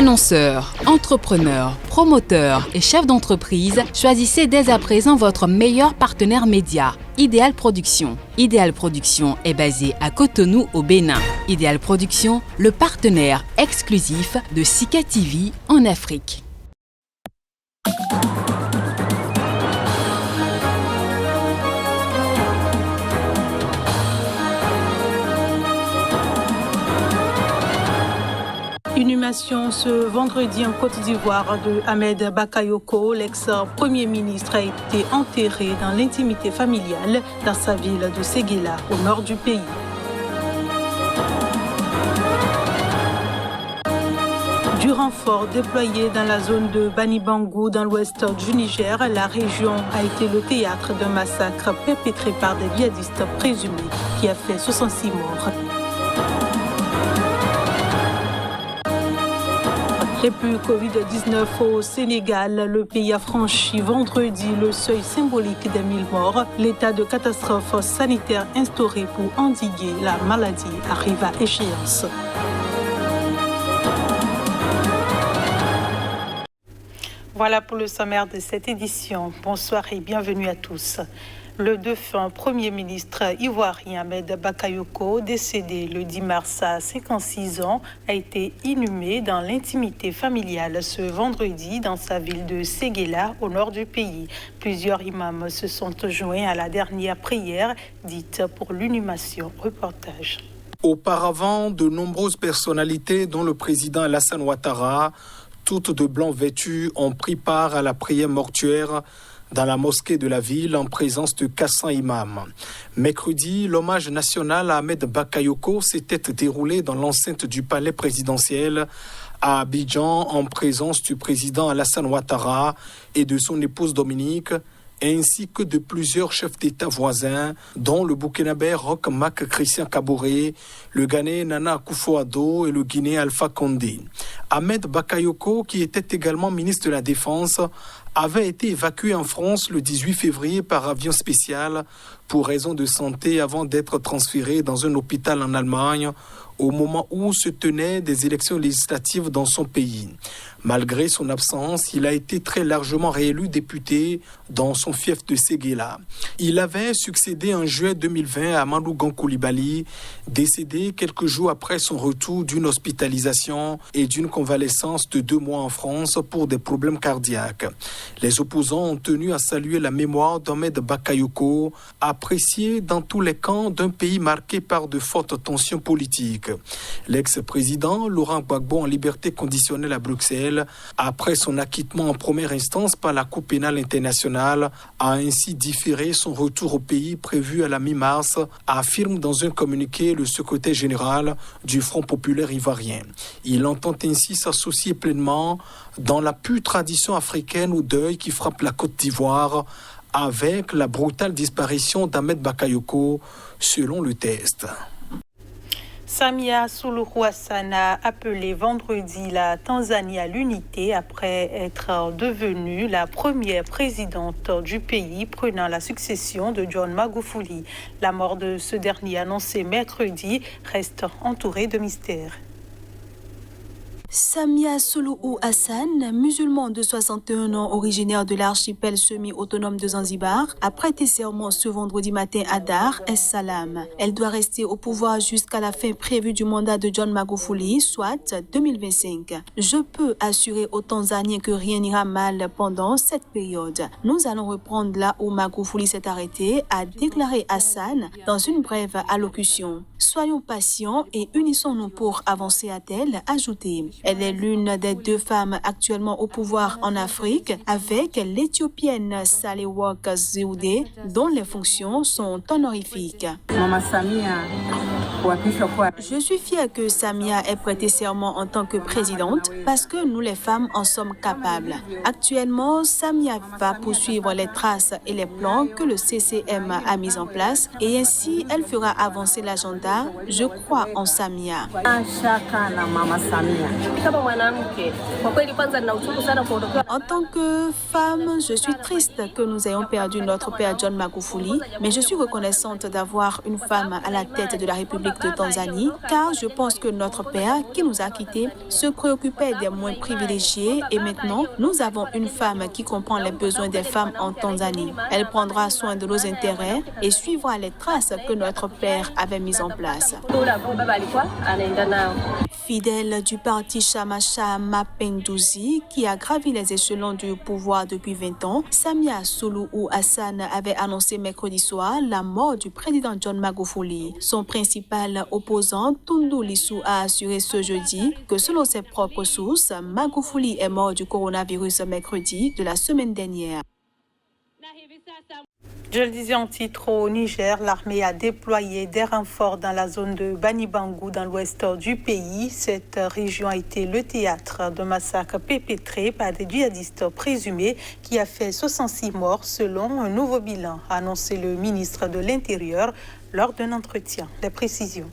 Annonceurs, entrepreneurs, promoteurs et chefs d'entreprise, choisissez dès à présent votre meilleur partenaire média, Ideal Production. Ideal Production est basé à Cotonou au Bénin. Ideal Production, le partenaire exclusif de Sika TV en Afrique. Inhumation ce vendredi en Côte d'Ivoire de Ahmed Bakayoko, l'ex-premier ministre, a été enterré dans l'intimité familiale dans sa ville de Séguéla, au nord du pays. Du renfort déployé dans la zone de Banibangou, dans l'ouest du Niger, la région a été le théâtre d'un massacre perpétré par des djihadistes présumés qui a fait 66 morts. Depuis Covid-19 au Sénégal, le pays a franchi vendredi le seuil symbolique des 1000 morts. L'état de catastrophe sanitaire instauré pour endiguer la maladie arrive à échéance. Voilà pour le sommaire de cette édition. Bonsoir et bienvenue à tous. Le défunt Premier ministre ivoirien Ahmed Bakayoko, décédé le 10 mars à 56 ans, a été inhumé dans l'intimité familiale ce vendredi dans sa ville de Séguéla, au nord du pays. Plusieurs imams se sont joints à la dernière prière dite pour l'inhumation. Reportage. Auparavant, de nombreuses personnalités, dont le président Alassane Ouattara, toutes de blanc vêtues, ont pris part à la prière mortuaire dans la mosquée de la ville en présence de 400 imams. Mercredi, l'hommage national à Ahmed Bakayoko s'était déroulé dans l'enceinte du palais présidentiel à Abidjan en présence du président Alassane Ouattara et de son épouse Dominique, ainsi que de plusieurs chefs d'État voisins, dont le Burkinabé Roch Marc Christian Kaboré, le Ghanéen Nana Akufo-Addo et le Guinéen Alpha Condé. Ahmed Bakayoko, qui était également ministre de la Défense, avait été évacué en France le 18 février par avion spécial pour raison de santé avant d'être transféré dans un hôpital en Allemagne au moment où se tenaient des élections législatives dans son pays. Malgré son absence, il a été très largement réélu député dans son fief de Séguéla. Il avait succédé en juin 2020 à Amadou Koulibaly, décédé quelques jours après son retour d'une hospitalisation et d'une convalescence de 2 mois en France pour des problèmes cardiaques. Les opposants ont tenu à saluer la mémoire d'Ahmed Bakayoko, apprécié dans tous les camps d'un pays marqué par de fortes tensions politiques. L'ex-président Laurent Gbagbo en liberté conditionnelle à Bruxelles, après son acquittement en première instance par la Cour pénale internationale, a ainsi différé son retour au pays prévu à la mi-mars, affirme dans un communiqué le secrétaire général du Front populaire ivoirien. Il entend ainsi s'associer pleinement dans la pure tradition africaine au deuil qui frappe la Côte d'Ivoire avec la brutale disparition d'Ahmed Bakayoko, selon le test. Samia Suluhu Hassan a appelé vendredi la Tanzanie à l'unité après être devenue la première présidente du pays prenant la succession de John Magufuli. La mort de ce dernier, annoncée mercredi, reste entourée de mystères. Samia Suluhu Hassan, musulman de 61 ans, originaire de l'archipel semi-autonome de Zanzibar, a prêté serment ce vendredi matin à Dar es Salaam. Elle doit rester au pouvoir jusqu'à la fin prévue du mandat de John Magufuli, soit 2025. Je peux assurer aux Tanzaniens que rien n'ira mal pendant cette période. Nous allons reprendre là où Magufuli s'est arrêté, a déclaré Hassan dans une brève allocution. Soyons patients et unissons-nous pour avancer, a-t-elle ajouté. Elle est l'une des 2 femmes actuellement au pouvoir en Afrique, avec l'Éthiopienne Sahle-Work Zewde, dont les fonctions sont honorifiques. Je suis fière que Samia ait prêté serment en tant que présidente parce que nous les femmes en sommes capables. Actuellement, Samia va poursuivre les traces et les plans que le CCM a mis en place et ainsi elle fera avancer l'agenda. Je crois en Samia. En tant que femme, je suis triste que nous ayons perdu notre père John Magufuli, mais je suis reconnaissante d'avoir une femme à la tête de la République République de Tanzanie, car je pense que notre père, qui nous a quittés, se préoccupait des moins privilégiés et maintenant, nous avons une femme qui comprend les besoins des femmes en Tanzanie. Elle prendra soin de nos intérêts et suivra les traces que notre père avait mises en place. Fidèle du parti Chamacha Mapinduzi, qui a gravi les échelons du pouvoir depuis 20 ans, Samia Suluhu Hassan avait annoncé mercredi soir la mort du président John Magufuli. Son principal opposant, Tundu Lissu, a assuré ce jeudi que selon ses propres sources, Magufuli est mort du coronavirus mercredi de la semaine dernière. Je le disais en titre, au Niger, l'armée a déployé des renforts dans la zone de Bani-Bangou dans l'ouest du pays. Cette région a été le théâtre d'un massacre perpétré par des djihadistes présumés qui a fait 66 morts selon un nouveau bilan, a annoncé le ministre de l'Intérieur lors d'un entretien. Des précisions.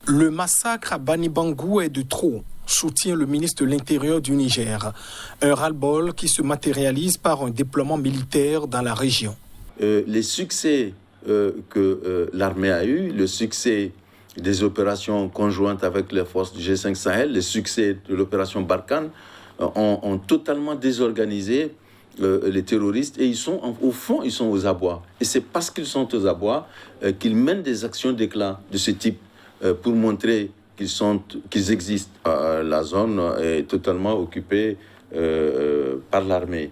Le massacre à Bani-Bangou est de trop, soutient le ministre de l'Intérieur du Niger. Un ras-le-bol qui se matérialise par un déploiement militaire dans la région. Les succès que l'armée a eu, le succès des opérations conjointes avec les forces du G5 Sahel, le succès de l'opération Barkhane ont totalement désorganisé les terroristes et au fond, ils sont aux abois. Et c'est parce qu'ils sont aux abois qu'ils mènent des actions d'éclat de ce type pour montrer qu'ils existent. La zone est totalement occupée par l'armée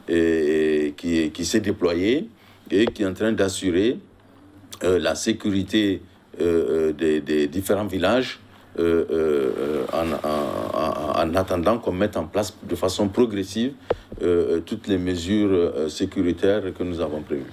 qui s'est déployée et qui est en train d'assurer la sécurité des différents villages en attendant qu'on mette en place de façon progressive toutes les mesures sécuritaires que nous avons prévues.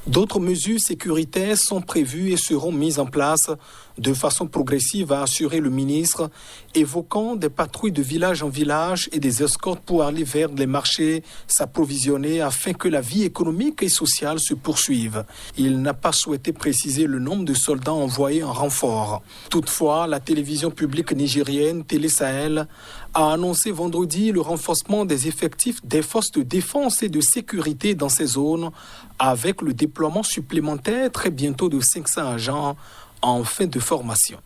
D'autres mesures sécuritaires sont prévues et seront mises en place de façon progressive, a assuré le ministre, évoquant des patrouilles de village en village et des escortes pour aller vers les marchés s'approvisionner afin que la vie économique et sociale se poursuive. Il n'a pas souhaité préciser le nombre de soldats envoyés en renfort. Toutefois, la télévision publique nigérienne Télé Sahel a annoncé vendredi le renforcement des effectifs des forces de défense et de sécurité dans ces zones avec le déploiement supplémentaire très bientôt de 500 agents en fin de formation.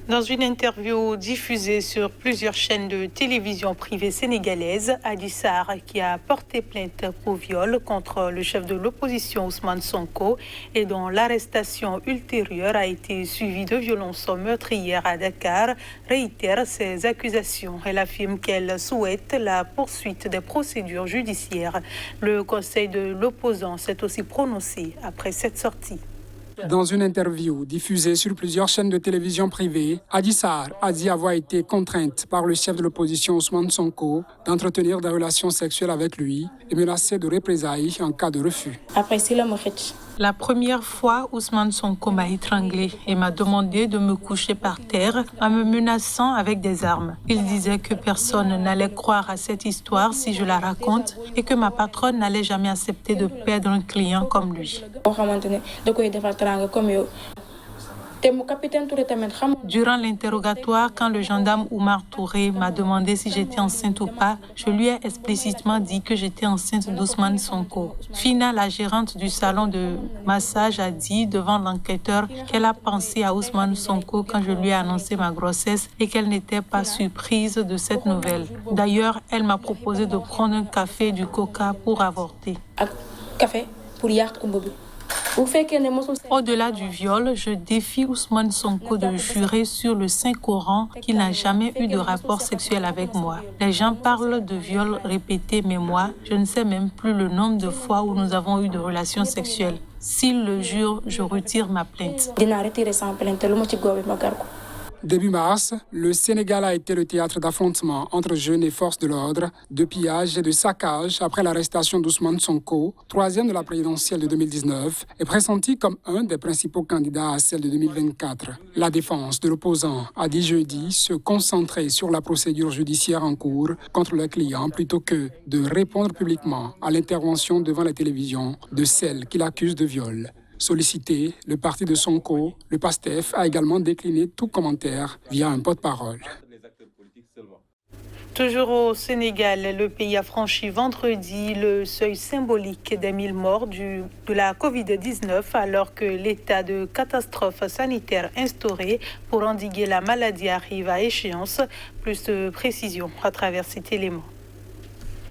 Dans une interview diffusée sur plusieurs chaînes de télévision privées sénégalaises, Adji Sarr, qui a porté plainte pour viol contre le chef de l'opposition Ousmane Sonko et dont l'arrestation ultérieure a été suivie de violences meurtrières à Dakar, réitère ses accusations. Elle affirme qu'elle souhaite la poursuite des procédures judiciaires. Le conseil de l'opposant s'est aussi prononcé après cette sortie. Dans une interview diffusée sur plusieurs chaînes de télévision privées, Adji Sarr a dit avoir été contrainte par le chef de l'opposition Ousmane Sonko d'entretenir des relations sexuelles avec lui et menacée de représailles en cas de refus. La première fois, Ousmane Sonko m'a étranglée et m'a demandé de me coucher par terre en me menaçant avec des armes. Il disait que personne n'allait croire à cette histoire si je la raconte et que ma patronne n'allait jamais accepter de perdre un client comme lui. Durant l'interrogatoire, quand le gendarme Oumar Touré m'a demandé si j'étais enceinte ou pas, je lui ai explicitement dit que j'étais enceinte d'Ousmane Sonko. Fina, la gérante du salon de massage, a dit devant l'enquêteur qu'elle a pensé à Ousmane Sonko quand je lui ai annoncé ma grossesse et qu'elle n'était pas surprise de cette nouvelle. D'ailleurs, elle m'a proposé de prendre un café et du coca pour avorter. Café pour Au-delà du viol, je défie Ousmane Sonko de jurer sur le Saint-Coran qu'il n'a jamais eu de rapport sexuel avec moi. Les gens parlent de viol répété, mais moi, je ne sais même plus le nombre de fois où nous avons eu de relations sexuelles. S'il le jure, je retire ma plainte. Début mars, le Sénégal a été le théâtre d'affrontements entre jeunes et forces de l'ordre, de pillages et de saccages après l'arrestation d'Ousmane Sonko, troisième de la présidentielle de 2019, et pressenti comme un des principaux candidats à celle de 2024. La défense de l'opposant a dit jeudi se concentrer sur la procédure judiciaire en cours contre le client plutôt que de répondre publiquement à l'intervention devant la télévision de celle qu'il accuse de viol. Sollicité, le parti de Sonko, le PASTEF, a également décliné tout commentaire via un porte-parole. Toujours au Sénégal, le pays a franchi vendredi le seuil symbolique des 1000 morts de la Covid-19 alors que l'état de catastrophe sanitaire instauré pour endiguer la maladie arrive à échéance. Plus de précision à travers cet élément.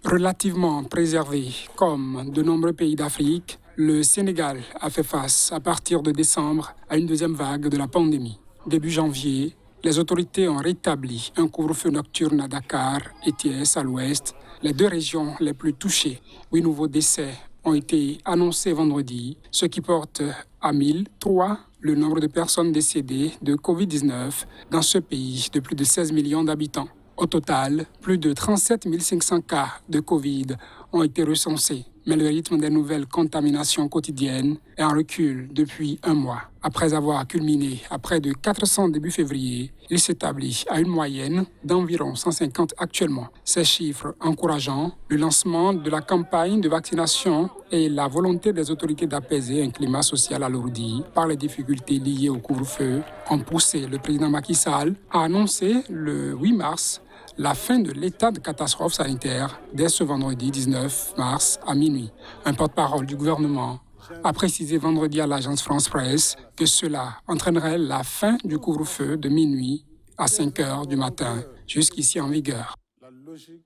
Relativement préservé, comme de nombreux pays d'Afrique, le Sénégal a fait face à partir de décembre à une deuxième vague de la pandémie. Début janvier, les autorités ont rétabli un couvre-feu nocturne à Dakar et Thiès à l'ouest, les deux régions les plus touchées. 8 nouveaux décès ont été annoncés vendredi, ce qui porte à 1003 le nombre de personnes décédées de Covid-19 dans ce pays de plus de 16 millions d'habitants. Au total, plus de 37 500 cas de Covid ont été recensés, mais le rythme des nouvelles contaminations quotidiennes est en recul depuis un mois. Après avoir culminé à près de 400 début février, il s'établit à une moyenne d'environ 150 actuellement. Ces chiffres encourageants, le lancement de la campagne de vaccination et la volonté des autorités d'apaiser un climat social alourdi par les difficultés liées au couvre-feu ont poussé le président Macky Sall à annoncer le 8 mars la fin de l'état de catastrophe sanitaire dès ce vendredi 19 mars à minuit. Un porte-parole du gouvernement a précisé vendredi à l'agence France Presse que cela entraînerait la fin du couvre-feu de minuit à 5 heures du matin, jusqu'ici en vigueur. La logique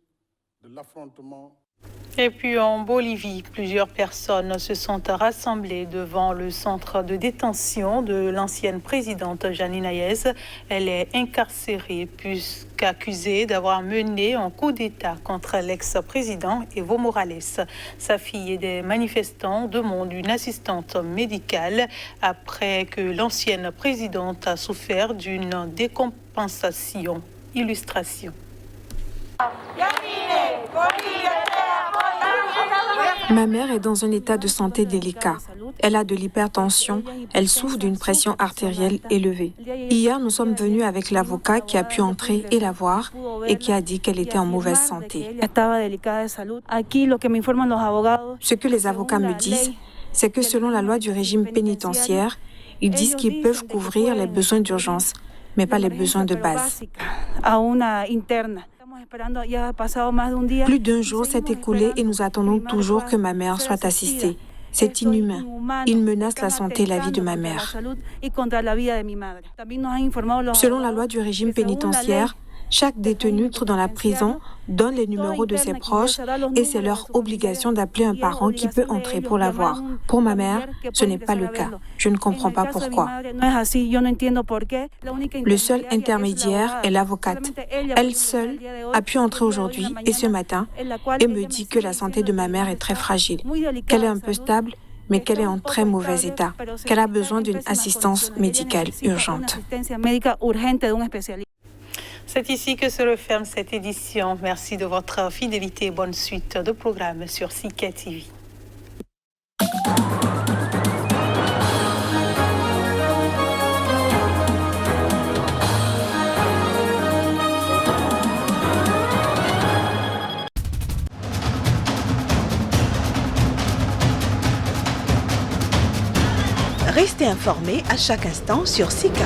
de l'affrontement. Et puis en Bolivie, plusieurs personnes se sont rassemblées devant le centre de détention de l'ancienne présidente Janine Áñez. Elle est incarcérée puisqu'accusée d'avoir mené un coup d'État contre l'ex-président Evo Morales. Sa fille et des manifestants demandent une assistante médicale après que l'ancienne présidente a souffert d'une décompensation. Illustration. Ma mère est dans un état de santé délicat. Elle a de l'hypertension, elle souffre d'une pression artérielle élevée. Hier, nous sommes venus avec l'avocat qui a pu entrer et la voir et qui a dit qu'elle était en mauvaise santé. Ce que les avocats me disent, c'est que selon la loi du régime pénitentiaire, ils disent qu'ils peuvent couvrir les besoins d'urgence, mais pas les besoins de base. Plus d'un jour s'est écoulé et nous attendons toujours que ma mère soit assistée. C'est inhumain. Il menace la santé et la vie de ma mère. Selon la loi du régime pénitentiaire, chaque détenu dans la prison donne les numéros de ses proches et c'est leur obligation d'appeler un parent qui peut entrer pour la voir. Pour ma mère, ce n'est pas le cas. Je ne comprends pas pourquoi. Le seul intermédiaire est l'avocate. Elle seule a pu entrer aujourd'hui et ce matin et me dit que la santé de ma mère est très fragile, qu'elle est un peu stable, mais qu'elle est en très mauvais état, qu'elle a besoin d'une assistance médicale urgente. C'est ici que se referme cette édition. Merci de votre fidélité et bonne suite de programmes sur Sika TV. Restez informés à chaque instant sur Sika.